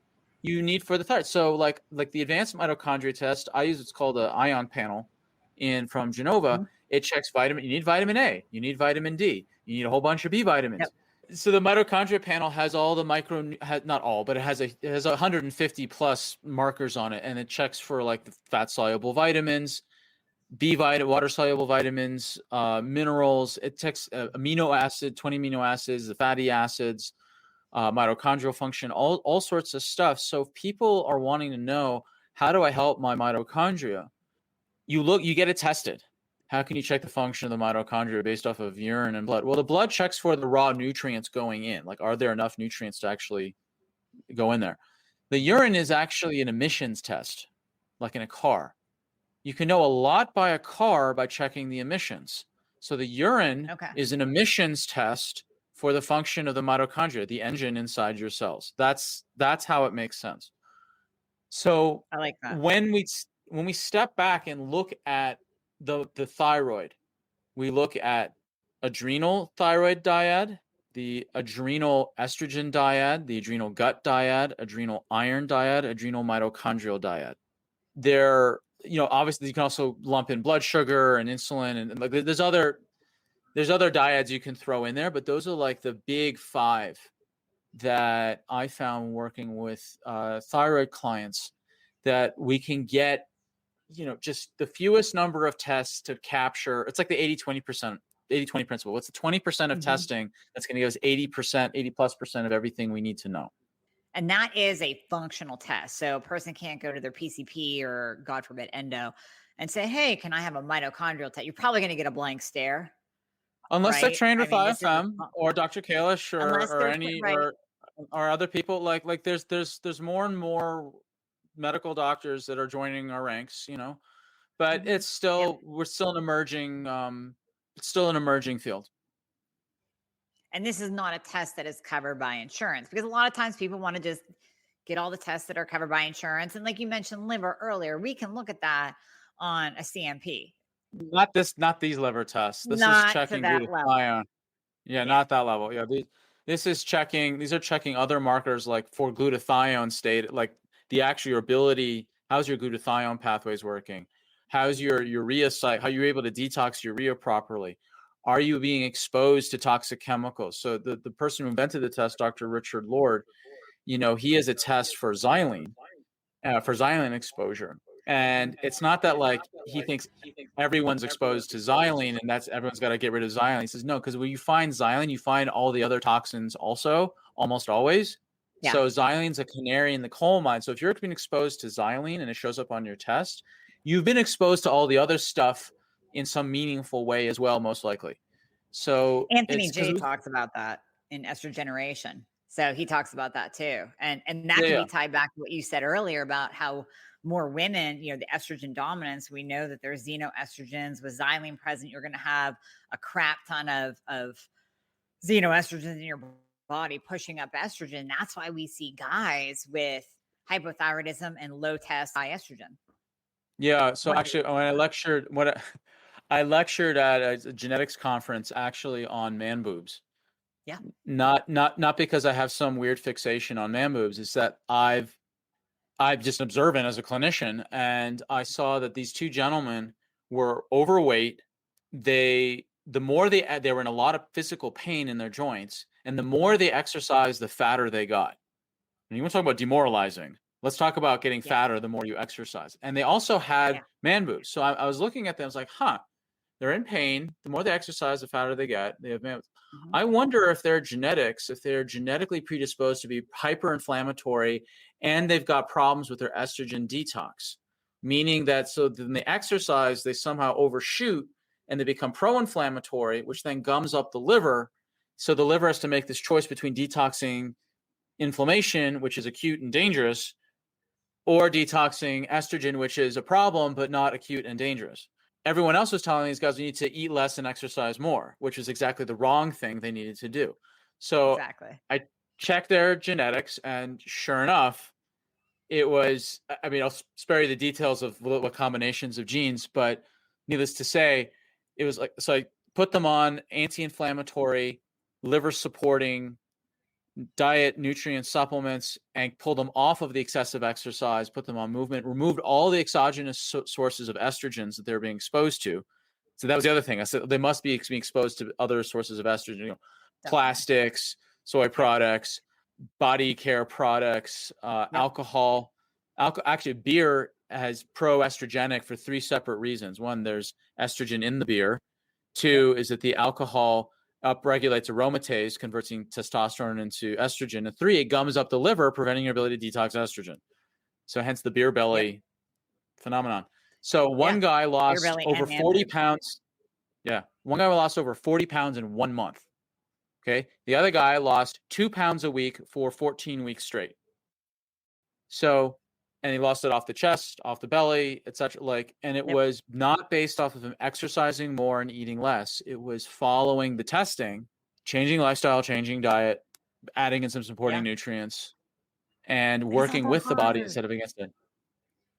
you need for the thyroid. So like the advanced mitochondria test, I use what's called an ion panel from Genova. Mhm. It checks you need vitamin A, you need vitamin D, you need a whole bunch of B vitamins. Yep. So the mitochondria panel has all the not all, but it has 150 plus markers on it, and it checks for like the fat soluble vitamins, water soluble vitamins, minerals. It checks amino acid, 20 amino acids, the fatty acids, mitochondrial function, all sorts of stuff. So if people are wanting to know, how do I help my mitochondria? You get it tested. How can you check the function of the mitochondria based off of urine and blood? Well, the blood checks for the raw nutrients going in. Like, are there enough nutrients to actually go in there? The urine is actually an emissions test, like in a car. You can know a lot by a car by checking the emissions. So the urine is an emissions test for the function of the mitochondria, the engine inside your cells. That's how it makes sense. So I like that. When we step back and look at the thyroid, we look at adrenal thyroid dyad, the adrenal estrogen dyad, the adrenal gut dyad, adrenal iron dyad, adrenal mitochondrial dyad. They're, obviously you can also lump in blood sugar and insulin, and like there's other dyads you can throw in there, but those are like the big five that I found working with thyroid clients, that we can get, just the fewest number of tests to capture. It's like the 80-20%, 80-20 principle. What's the 20% of testing that's going to give us 80% of everything we need to know? And that is a functional test. So a person can't go to their PCP or, God forbid, endo and say, hey, can I have a mitochondrial test? You're probably going to get a blank stare. Unless they're Right? trained I with mean, this is IFM or Dr. Kalish or any right. or other people. Like there's more and more medical doctors that are joining our ranks, but it's still, we're still an emerging field. And this is not a test that is covered by insurance, because a lot of times people want to just get all the tests that are covered by insurance. And like you mentioned, liver earlier, we can look at that on a CMP. Not these liver tests. This is Not to checking that level. glutathione. Yeah, Yeah. not that level. Yeah, these are checking other markers like for glutathione state, like the actual your ability, how's your glutathione pathways working? How's your urea site? How you're able to detox urea properly? Are you being exposed to toxic chemicals? So the person who invented the test, Dr. Richard Lord, he has a test for xylene exposure. And it's not that like he thinks everyone's exposed to xylene and that's everyone's got to get rid of xylene. He says no, because when you find xylene, you find all the other toxins also, almost always. Yeah. So xylene's a canary in the coal mine. So if you're being exposed to xylene and it shows up on your test, you've been exposed to all the other stuff in some meaningful way as well, most likely. So Anthony it's J because talks about that in Estrogeneration. So he talks about that too. And that yeah, can yeah. be tied back to what you said earlier about how more women, the estrogen dominance, we know that there's xenoestrogens with xylene present. You're going to have a crap ton of xenoestrogens in your body pushing up estrogen. That's why we see guys with hypothyroidism and low test high estrogen. Yeah, so One of actually, when I lectured, I lectured at a genetics conference actually on man boobs. Yeah. Not because I have some weird fixation on man boobs. It's that I've just observant as a clinician, and I saw that these two gentlemen were overweight. The more they were in a lot of physical pain in their joints, and the more they exercised, the fatter they got. And you want to talk about demoralizing? Let's talk about getting Yeah. fatter the more you exercise. And they also had Yeah. man boobs. So I was looking at them. I was like, huh, they're in pain. The more they exercise, the fatter they get. They have man boobs. Mhm. I wonder if they're genetically predisposed to be hyper-inflammatory and they've got problems with their estrogen detox. Meaning that so then they exercise, they somehow overshoot and they become pro-inflammatory, which then gums up the liver. So the liver has to make this choice between detoxing inflammation, which is acute and dangerous, or detoxing estrogen, which is a problem, but not acute and dangerous. Everyone else was telling these guys we need to eat less and exercise more, which is exactly the wrong thing they needed to do. So Exactly. I checked their genetics, and sure enough, it was, I mean, I'll spare you the details of what combinations of genes, but needless to say, it was like, so I put them on anti-inflammatory, liver supporting diet, nutrient supplements, and pulled them off of the excessive exercise, put them on movement, removed all the exogenous sources of estrogens that they're being exposed to. So that was the other thing. I said they must be being exposed to other sources of estrogen, Definitely. plastics, soy products, body care products, alcohol. Actually, beer has pro-estrogenic for 3 separate reasons. One, there's estrogen in the beer. 2 is that the alcohol upregulates aromatase, converting testosterone into estrogen. And 3, it gums up the liver, preventing your ability to detox estrogen. So hence the beer belly phenomenon. So one guy lost over 40 pounds. Yeah. One guy lost over 40 pounds in 1 month. Okay. The other guy lost 2 pounds a week for 14 weeks straight. So, and he lost it off the chest, off the belly, etc. And it was not based off of him exercising more and eating less. It was following the testing, changing lifestyle, changing diet, adding in some supporting nutrients, and working with the body instead of against it.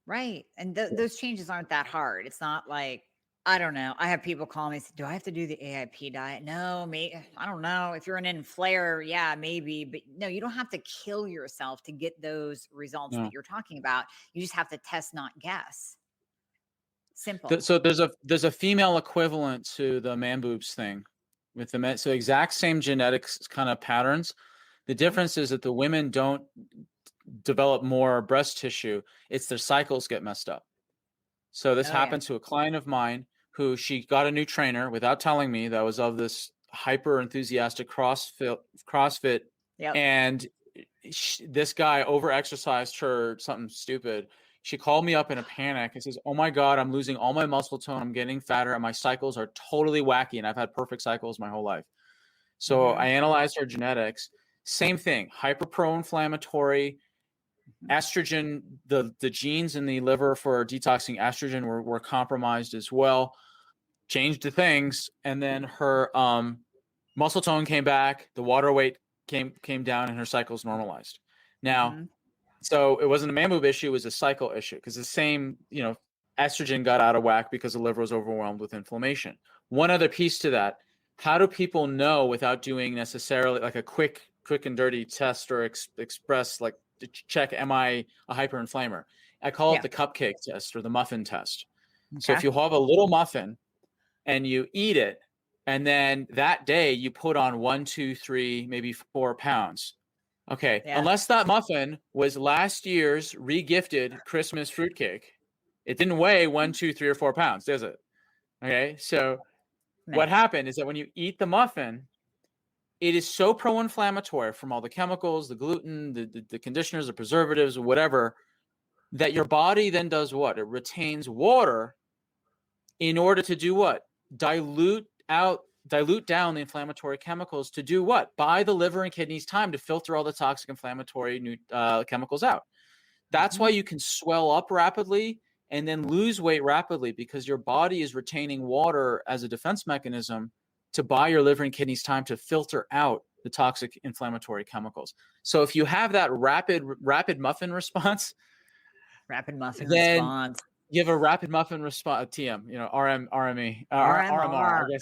Right. And those changes aren't that hard. It's not like, I don't know. I have people call me and say, do I have to do the AIP diet? No, I don't know. If you're an inflator, yeah, maybe. But no, you don't have to kill yourself to get those results that you're talking about. You just have to test, not guess. Simple. So there's a female equivalent to the man boobs thing with the men. So exact same genetics kind of patterns. The difference is that the women don't develop more breast tissue. It's their cycles get messed up. So this happened to a client of mine who she got a new trainer without telling me that was of this hyper enthusiastic CrossFit. And this guy over exercised her something stupid. She called me up in a panic and says, oh my God, I'm losing all my muscle tone. I'm getting fatter and my cycles are totally wacky. And I've had perfect cycles my whole life. So I analyzed her genetics. Same thing, hyper pro-inflammatory, estrogen, the genes in the liver for detoxing estrogen were compromised as well. Changed the things, and then her muscle tone came back, the water weight came down, and her cycles normalized. Now, So it wasn't a man boob issue, it was a cycle issue, because the same, estrogen got out of whack because the liver was overwhelmed with inflammation. One other piece to that, how do people know without doing necessarily like a quick and dirty test or express, like to check, am I a hyperinflamer? I call it the cupcake test or the muffin test. So if you have a little muffin and you eat it, and then that day you put on 1, 2, 3, maybe 4 pounds. Okay. Yeah. Unless that muffin was last year's re-gifted Christmas fruitcake, it didn't weigh 1, 2, 3, or 4 pounds, does it? Okay. So what happened is that when you eat the muffin, it is so pro-inflammatory from all the chemicals, the gluten, the conditioners, the preservatives, whatever, that your body then does what? It retains water in order to do what? Dilute down the inflammatory chemicals to do what? Buy the liver and kidneys time to filter all the toxic inflammatory chemicals out. That's why you can swell up rapidly and then lose weight rapidly, because your body is retaining water as a defense mechanism to buy your liver and kidneys time to filter out the toxic inflammatory chemicals. So if you have that rapid muffin response, you have a rapid muffin response, TM, RME, RMR, I guess,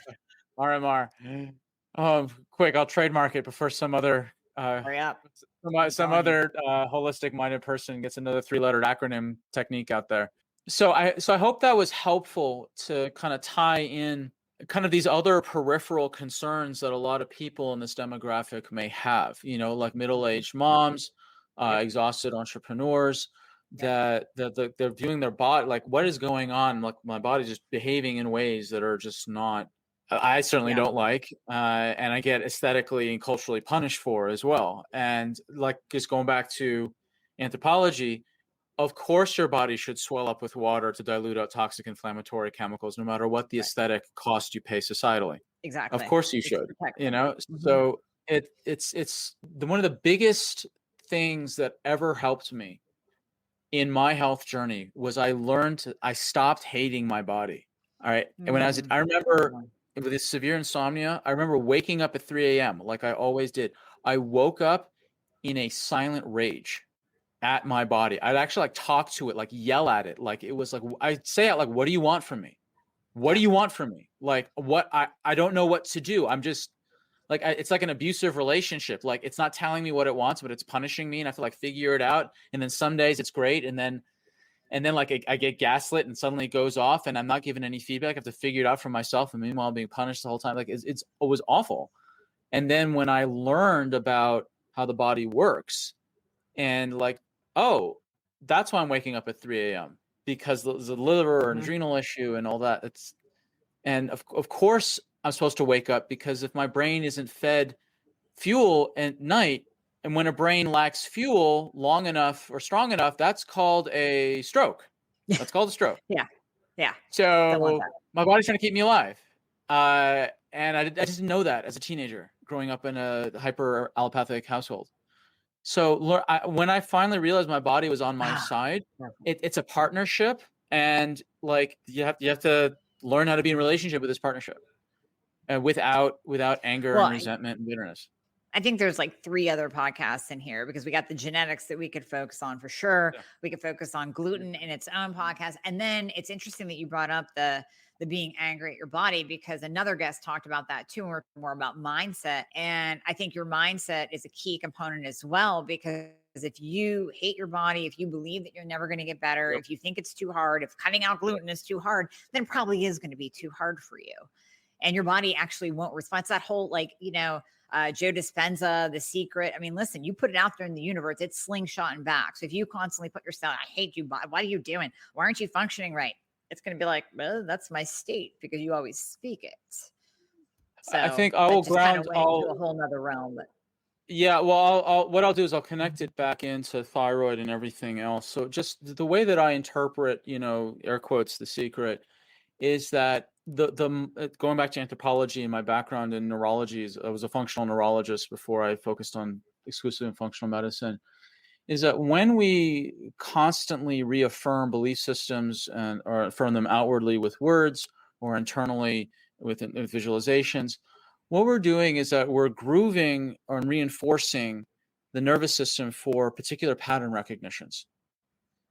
RMR. Quick, I'll trademark it before some other some other holistic minded person gets another 3-lettered acronym technique out there. So I hope that was helpful to kind of tie in kind of these other peripheral concerns that a lot of people in this demographic may have, like middle-aged moms, exhausted entrepreneurs, that they're viewing their body like, what is going on? Like, my body's just behaving in ways that are just not, I certainly don't like, and I get aesthetically and culturally punished for as well. And like, just going back to anthropology, of course your body should swell up with water to dilute out toxic inflammatory chemicals, no matter what the aesthetic cost you pay societally. Exactly. Of course you should, So it's one of the biggest things that ever helped me in my health journey was I stopped hating my body. All right. And when I remember with this severe insomnia, I remember waking up at 3 a.m. like I always did. I woke up in a silent rage at my body. I'd actually like talk to it, like yell at it. Like it was like, I'd say it like, what do you want from me? What do you want from me? Like I don't know what to do. I'm just like, it's like an abusive relationship. Like, it's not telling me what it wants, but it's punishing me, and I have to like figure it out. And then some days it's great. And then like I get gaslit and suddenly it goes off and I'm not given any feedback. I have to figure it out for myself. And meanwhile, I'm being punished the whole time. Like it was awful. And then when I learned about how the body works and like, oh, that's why I'm waking up at 3 a.m. because there's a liver or an adrenal issue and all that. And of course I'm supposed to wake up, because if my brain isn't fed fuel at night, and when a brain lacks fuel long enough or strong enough, that's called a stroke. That's called a stroke. Yeah. So my body's trying to keep me alive. And I didn't know that as a teenager growing up in a hyper allopathic household. So when I finally realized my body was on my side, it's a partnership, and like you have to learn how to be in relationship with this partnership, without anger and resentment and bitterness. I think there's like 3 other podcasts in here, because we got the genetics that we could focus on for sure. Yeah. We could focus on gluten in its own podcast. And then it's interesting that you brought up the being angry at your body, because another guest talked about that too. And we're more about mindset. And I think your mindset is a key component as well, because if you hate your body, if you believe that you're never going to get better, if you think it's too hard, if cutting out gluten is too hard, then it probably is going to be too hard for you. And your body actually won't respond. It's that whole, like, Joe Dispenza, The Secret. I mean, listen, you put it out there in the universe, it's slingshotting back. So if you constantly put yourself, I hate you, what are you doing? Why aren't you functioning right? It's going to be like, well, that's my state, because you always speak it. So I think I will ground into a whole nother realm. But yeah, well, what I'll do is I'll connect it back into thyroid and everything else. So just the way that I interpret, air quotes, The Secret, is that the going back to anthropology and my background in neurology, I was a functional neurologist before I focused on exclusively functional medicine, is that when we constantly reaffirm belief systems or affirm them outwardly with words or internally with visualizations, what we're doing is that we're grooving or reinforcing the nervous system for particular pattern recognitions.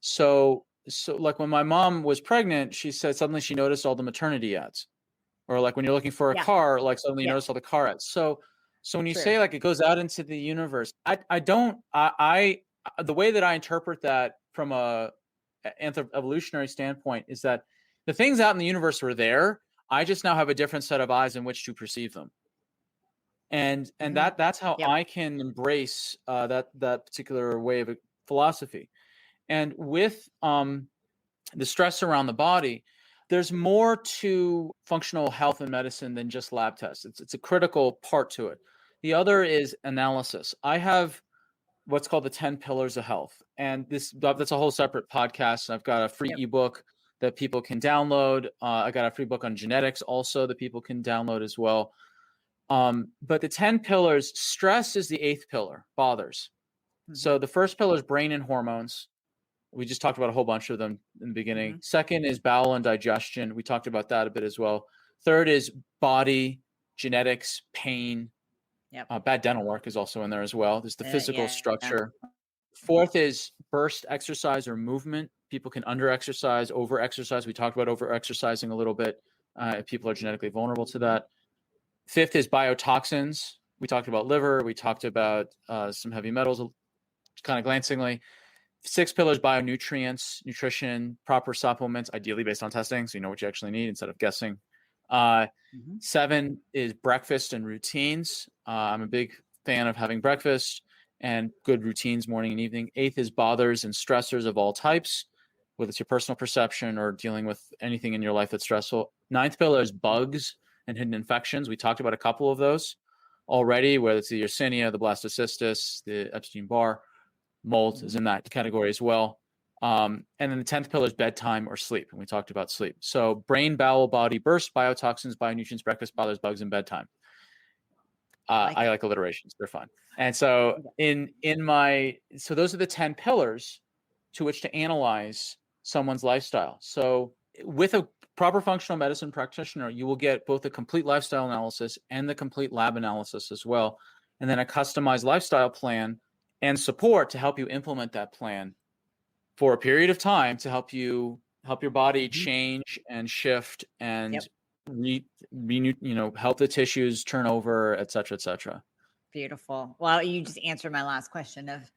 So like when my mom was pregnant, she said suddenly she noticed all the maternity ads, or like when you're looking for a Yeah. car, like suddenly you Yeah. notice all the car ads. So when you True. say like it goes out into the universe, I the way that I interpret that from a evolutionary standpoint is that the things out in the universe were there. I just now have a different set of eyes in which to perceive them. And that's how Yep. I can embrace that particular way of philosophy. And with the stress around the body, there's more to functional health and medicine than just lab tests. It's a critical part to it. The other is analysis. I have what's called the 10 pillars of health, and that's a whole separate podcast. I've got a free ebook that people can download. I got a free book on genetics also that people can download as well. But the 10 pillars, stress is the 8th pillar, bothers. So the first pillar is brain and hormones. We just talked about a whole bunch of them in the beginning. Second is bowel and digestion. We talked about that a bit as well. Third is body, genetics, pain. Bad dental work is also in there as well. There's the physical structure. Fourth is burst exercise or movement. People can under-exercise, over-exercise. We talked about over-exercising a little bit. People are genetically vulnerable to that. Fifth is biotoxins. We talked about liver. We talked about some heavy metals kind of glancingly. 6 pillars, bionutrients, nutrition, proper supplements, ideally based on testing, so you know what you actually need instead of guessing. 7 is breakfast and routines. I'm a big fan of having breakfast and good routines morning and evening. 8th is bothers and stressors of all types, whether it's your personal perception or dealing with anything in your life that's stressful. 9th pillar is bugs and hidden infections. We talked about a couple of those already, whether it's the Yersinia, the blastocystis, the Epstein-Barr. Mold is in that category as well. And then the 10th pillar is bedtime or sleep. And we talked about sleep. So brain, bowel, body, burst, biotoxins, bionutrients, breakfast, bothers, bugs, and bedtime. I like alliterations. They're fun. And so so those are the 10 pillars to which to analyze someone's lifestyle. So with a proper functional medicine practitioner, you will get both a complete lifestyle analysis and the complete lab analysis as well. And then a customized lifestyle plan and support to help you implement that plan for a period of time to help your body change and shift and help the tissues turn over, et cetera, et cetera. Beautiful. Well, you just answered my last question of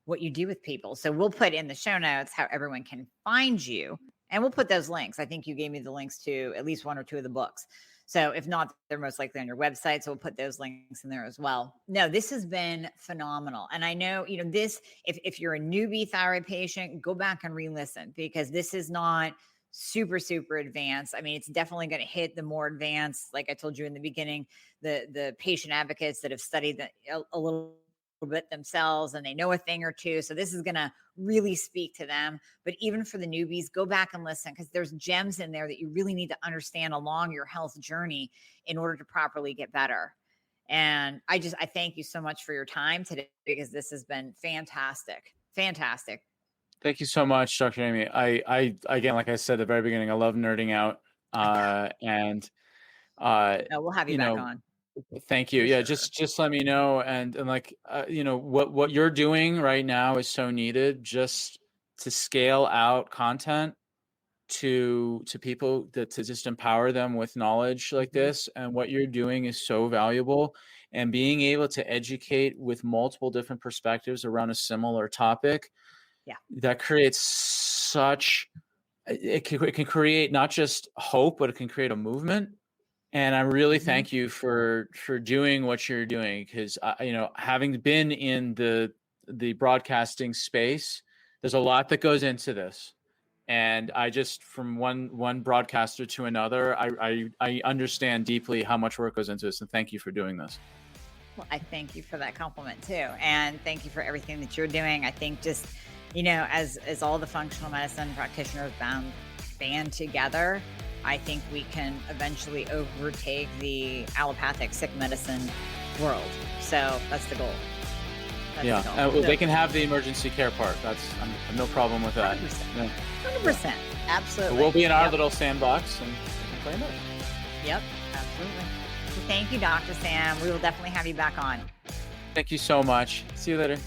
what you do with people. So we'll put in the show notes how everyone can find you, and we'll put those links. I think you gave me the links to at least 1 or 2 of the books. So if not, they're most likely on your website. So we'll put those links in there as well. No, this has been phenomenal. And I know, this, if you're a newbie thyroid patient, go back and re-listen, because this is not super, super advanced. I mean, it's definitely going to hit the more advanced, like I told you in the beginning, the patient advocates that have studied a little bit themselves and they know a thing or two. So this is going to really speak to them. But even for the newbies, go back and listen, because there's gems in there that you really need to understand along your health journey in order to properly get better. And I thank you so much for your time today, because this has been fantastic. Fantastic. Thank you so much, Dr. Amy. I again, like I said at the very beginning, I love nerding out. We'll have you back on. Thank you. Yeah, just let me know. And like, what you're doing right now is so needed, just to scale out content to people, to just empower them with knowledge like this. And what you're doing is so valuable, and being able to educate with multiple different perspectives around a similar topic. Yeah. That creates it can create not just hope, but it can create a movement. And I really thank you for doing what you're doing, because having been in the broadcasting space, there's a lot that goes into this, and I just, from one broadcaster to another, I understand deeply how much work goes into this, and thank you for doing this. Well, I thank you for that compliment too, and thank you for everything that you're doing. I think just as all the functional medicine practitioners band together, I think we can eventually overtake the allopathic sick medicine world. So that's the goal. They can have the emergency care part. I'm no problem with that. 100%. 100%. Absolutely. We'll be in our little sandbox and we can play it. Yep, absolutely. Well, thank you, Dr. Sam. We will definitely have you back on. Thank you so much. See you later.